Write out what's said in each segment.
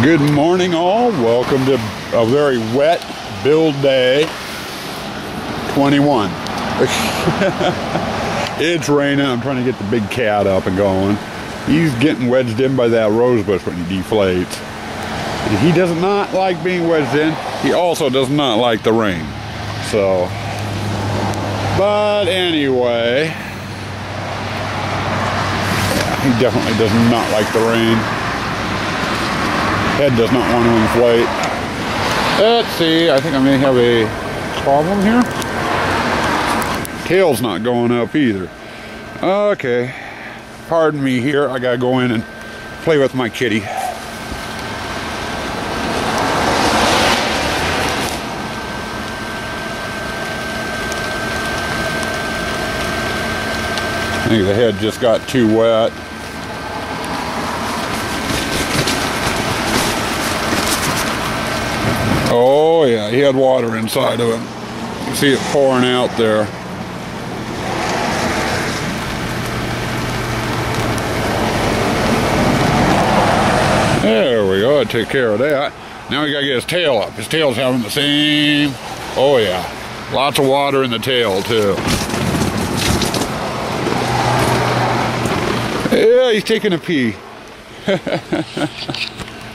Good morning all, welcome to a very wet build day 21. It's raining, I'm trying to get the big cat up and going. He's getting wedged in by that rose bush when he deflates. He does not like being wedged in, he also does not like the rain. So, but anyway, yeah, he definitely does not like the rain. Head does not want to inflate. Let's see, I think I may have a problem here. Tail's not going up either. Okay, pardon me here, I gotta go in and play with my kitty. I think the head just got too wet. Oh yeah, he had water inside of him. You can see it pouring out there. There we go, I took care of that. Now we gotta get his tail up. His tail's having the same, oh yeah, lots of water in the tail too. Yeah, he's taking a pee.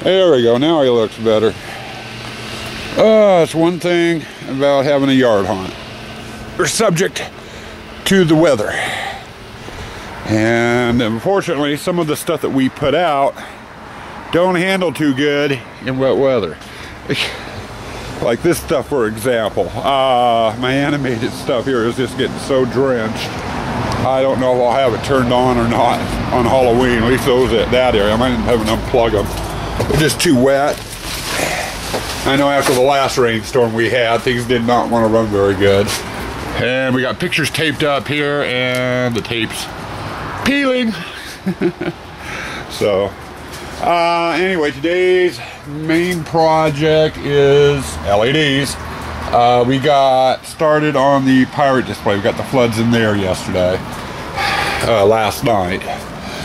There we go, now he looks better. It's one thing about having a yard hunt. We're subject to the weather. And unfortunately, some of the stuff that we put out don't handle too good in wet weather. Like this stuff, for example. My animated stuff here is just getting so drenched. I don't know if I'll have it turned on or not on Halloween, at least those at that area. I might have to unplug them. They're just too wet. I know after the last rainstorm we had, things did not want to run very good. And we got pictures taped up here, and the tape's peeling. So, anyway, today's main project is LEDs. We got started on the pirate display. We got the floods in there yesterday, last night.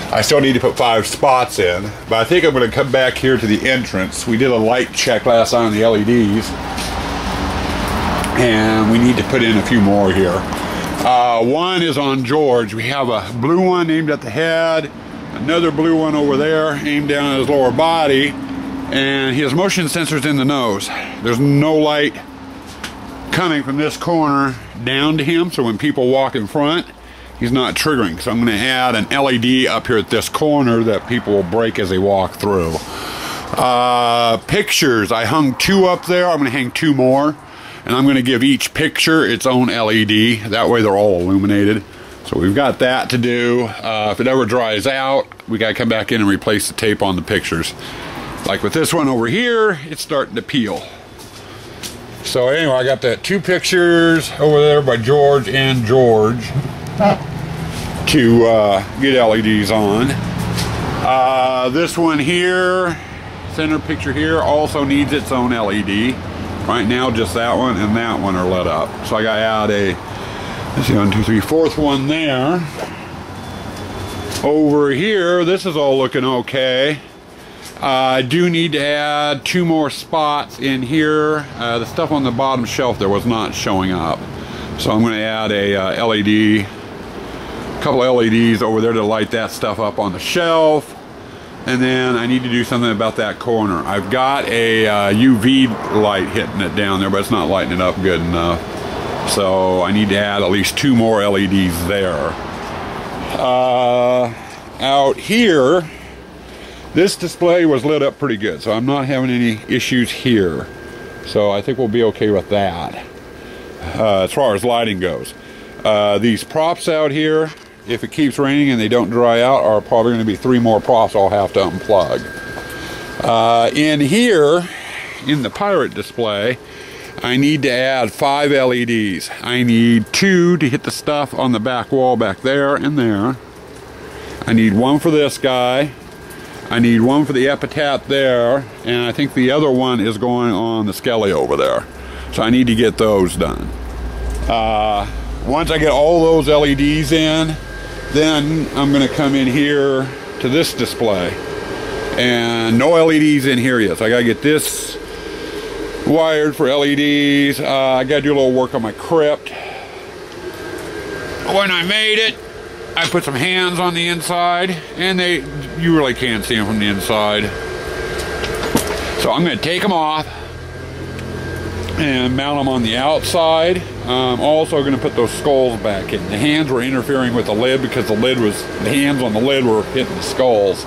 I still need to put 5 spots in, but I think I'm going to come back here to the entrance. We did a light check last night on the LEDs, and we need to put in a few more here. One is on George. We have a blue one aimed at the head, another blue one over there aimed down at his lower body, and he has motion sensors in the nose. There's no light coming from this corner down to him, so when people walk in front, he's not triggering. So I'm going to add an LED up here at this corner that people will break as they walk through. Pictures, I hung 2 up there. I'm going to hang 2 more, and I'm going to give each picture its own LED. That way they're all illuminated. So we've got that to do. If it ever dries out, we got to come back in and replace the tape on the pictures. Like with this one over here, it's starting to peel. So anyway, I got that 2 pictures over there by George and George to get LEDs on. This one here, center picture here, also needs its own LED. Right now just that one and that one are lit up. So I gotta add a, let's see, 1, 2, 3, 4th one there. Over here, this is all looking okay. I do need to add 2 more spots in here. The stuff on the bottom shelf there was not showing up. So I'm going to add a LED, a couple of LEDs over there to light that stuff up on the shelf. And then I need to do something about that corner. I've got a UV light hitting it down there, but it's not lighting it up good enough. So I need to add at least 2 more LEDs there. Out here, this display was lit up pretty good, so I'm not having any issues here. So I think we'll be okay with that. As far as lighting goes. These props out here, if it keeps raining and they don't dry out, are probably going to be 3 more props I'll have to unplug. In here, in the pirate display, I need to add 5 LEDs. I need 2 to hit the stuff on the back wall back there and there. I need 1 for this guy. I need 1 for the epitaph there, and I think the other one is going on the skelly over there. So I need to get those done. Once I get all those LEDs in, then I'm going to come in here to this display and no LEDs in here yet. So I gotta get this wired for LEDs. I gotta do a little work on my crypt. When I made it, I put some hands on the inside, and you really can't see them from the inside. So I'm gonna take them off and mount them on the outside. I'm also going to put those skulls back in. The hands were interfering with the lid because the hands on the lid were hitting the skulls.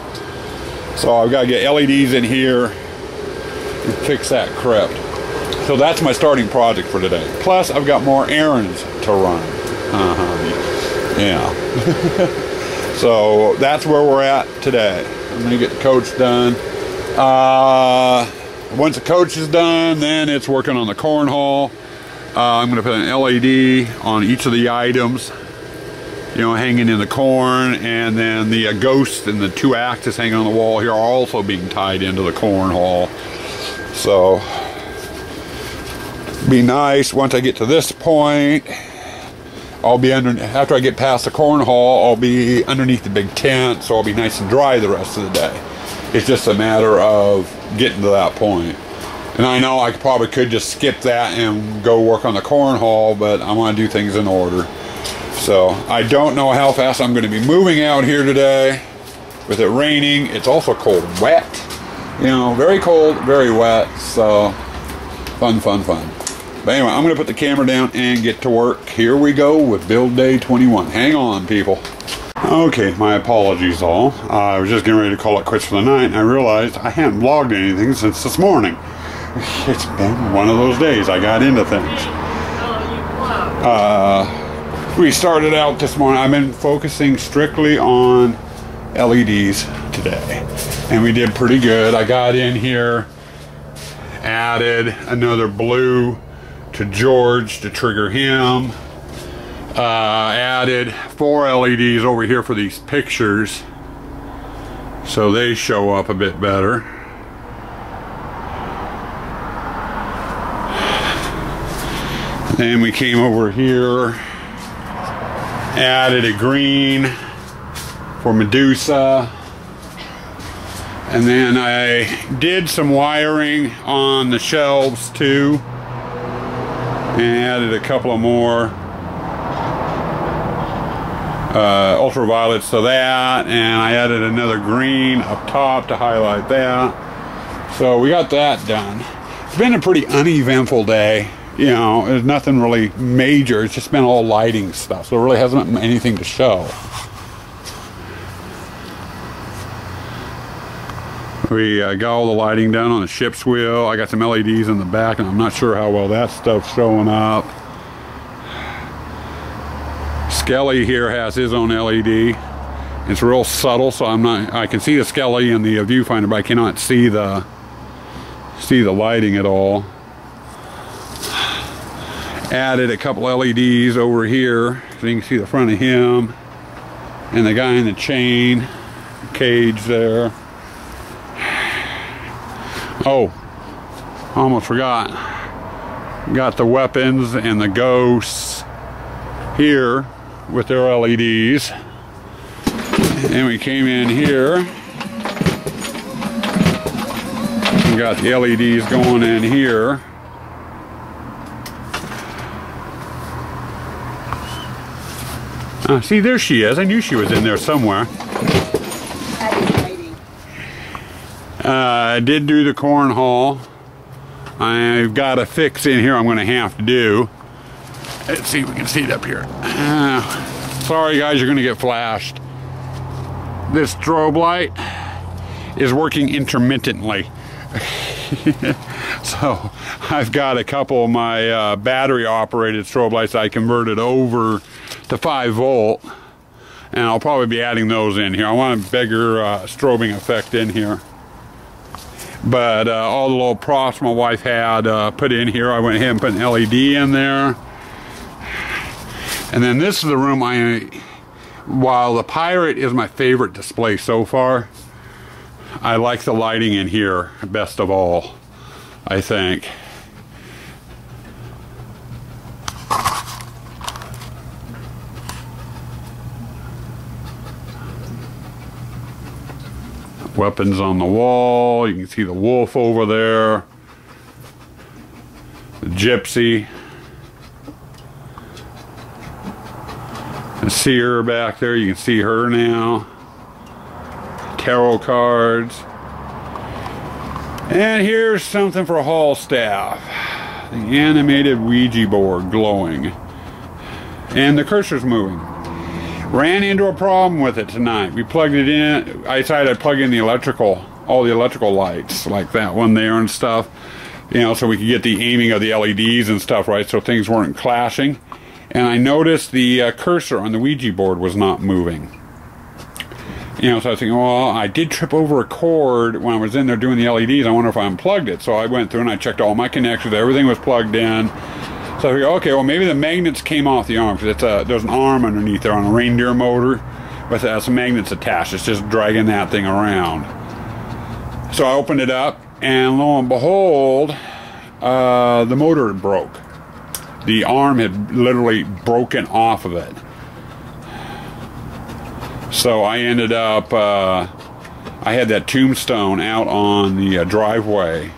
So I've got to get LEDs in here and fix that crypt. So that's my starting project for today. Plus I've got more errands to run. Yeah. So that's where we're at today. I'm going to get the coach done. Once the coach is done, then it's working on the cornhole. I'm going to put an LED on each of the items, you know, hanging in the corn, and then the ghost and the 2 axes hanging on the wall here are also being tied into the cornhole. So, be nice. Once I get to this point, I'll be after I get past the cornhole, I'll be underneath the big tent, so I'll be nice and dry the rest of the day. It's just a matter of getting to that point. And I know I probably could just skip that and go work on the cornhole, but I want to do things in order. So I don't know how fast I'm going to be moving out here today. With it raining, it's also cold, wet. You know, very cold, very wet. So fun. But anyway, I'm going to put the camera down and get to work. Here we go with build day 21. Hang on, people. Okay, my apologies all. I was just getting ready to call it quits for the night, and I realized I hadn't vlogged anything since this morning. It's been one of those days I got into things. We started out this morning. I've been focusing strictly on LEDs today, and we did pretty good. I got in here, added another blue to George to trigger him. Added 4 LEDs over here for these pictures so they show up a bit better. Then we came over here, added a green for Medusa, and then I did some wiring on the shelves too, and added a couple of more ultraviolets to that, and I added another green up top to highlight that. So we got that done. It's been a pretty uneventful day. You know, there's nothing really major. It's just been all lighting stuff, so it really hasn't been anything to show. We got all the lighting done on the ship's wheel. I got some LEDs in the back, and I'm not sure how well that stuff's showing up. Skelly here has his own LED. It's real subtle, so I can see the Skelly in the viewfinder, but I cannot see the lighting at all. Added a couple LEDs over here so you can see the front of him and the guy in the chain cage there. Oh, almost forgot. Got the weapons and the ghosts here with their LEDs. And we came in here and got the LEDs going in here. See, there she is. I knew she was in there somewhere. I did do the cornhole. I've got a fix in here I'm going to have to do. Let's see if we can see it up here. Sorry guys, you're going to get flashed. This strobe light is working intermittently. So I've got a couple of my battery operated strobe lights I converted over to 5 volt, and I'll probably be adding those in here. I want a bigger strobing effect in here. But all the little props my wife had put in here, I went ahead and put an LED in there. And then this is the room while the Pirate is my favorite display so far, I like the lighting in here best of all, I think. Weapons on the wall. You can see the wolf over there. The gypsy. The seer back there. You can see her now. Tarot cards. And here's something for hall staff. The animated Ouija board glowing. And the cursor's moving. Ran into a problem with it tonight. We plugged it in. I decided I'd plug in the electrical, all the electrical lights, like that one there and stuff. You know, so we could get the aiming of the LEDs and stuff right, so things weren't clashing. And I noticed the cursor on the Ouija board was not moving. You know, so I was thinking, well, I did trip over a cord when I was in there doing the LEDs. I wonder if I unplugged it. So I went through and I checked all my connections. Everything was plugged in. So I figured, okay, well, maybe the magnets came off the arm, because there's an arm underneath there on a reindeer motor with some magnets attached. It's just dragging that thing around. So I opened it up, and lo and behold, the motor broke. The arm had literally broken off of it. So I ended up, I had that tombstone out on the driveway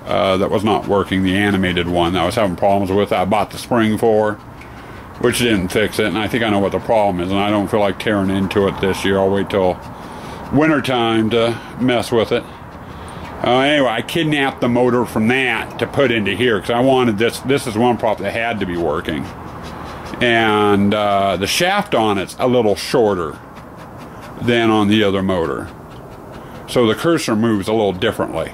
that was not working, the animated one that I was having problems with. I bought the spring for, which didn't fix it, and I think I know what the problem is, and I don't feel like tearing into it this year. I'll wait till winter time to mess with it. Anyway, I kidnapped the motor from that to put into here, because I wanted this is one prop that had to be working. And the shaft on it's a little shorter than on the other motor. So the cursor moves a little differently.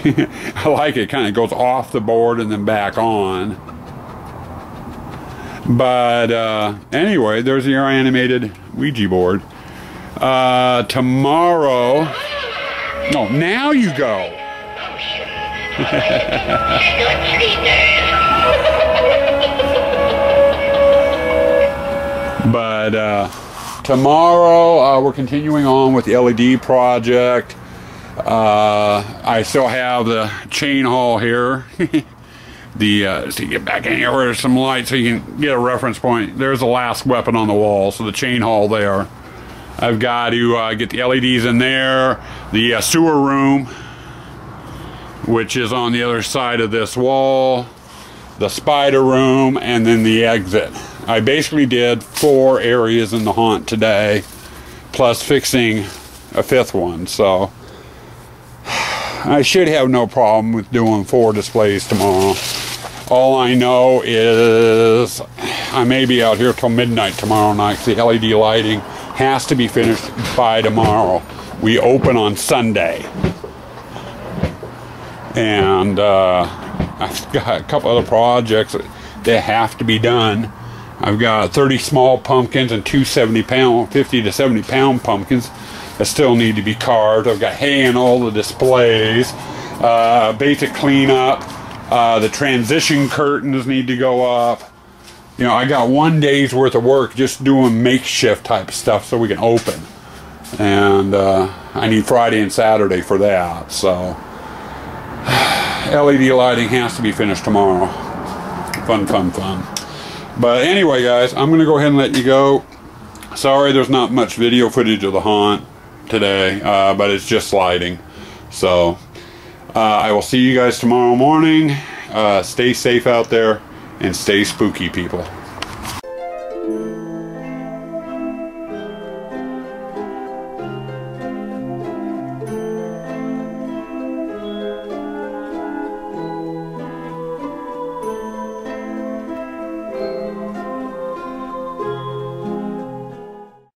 I like it. Kind of goes off the board and then back on. But anyway, there's your animated Ouija board. Tomorrow... No, now you go. But tomorrow we're continuing on with the LED project. I still have the chain haul here. So you get back in here, there's some light so you can get a reference point. There's the last weapon on the wall, so the chain haul there. I've got to get the LEDs in there, the sewer room, which is on the other side of this wall, the spider room, and then the exit. I basically did 4 areas in the haunt today, plus fixing a 5th one, so I should have no problem with doing 4 displays tomorrow. All I know is I may be out here till midnight tomorrow night, because the LED lighting has to be finished by tomorrow. We open on Sunday. And I've got a couple other projects that have to be done. I've got 30 small pumpkins and 2 50 to 70 pound pumpkins that still need to be carved. I've got hay in all the displays. Basic cleanup. The transition curtains need to go up. You know, I got 1 day's worth of work just doing makeshift type stuff so we can open. And I need Friday and Saturday for that. So LED lighting has to be finished tomorrow. Fun, fun, fun. But anyway, guys, I'm going to go ahead and let you go. Sorry there's not much video footage of the haunt today, but it's just lighting. So I will see you guys tomorrow morning. Stay safe out there and stay spooky, people.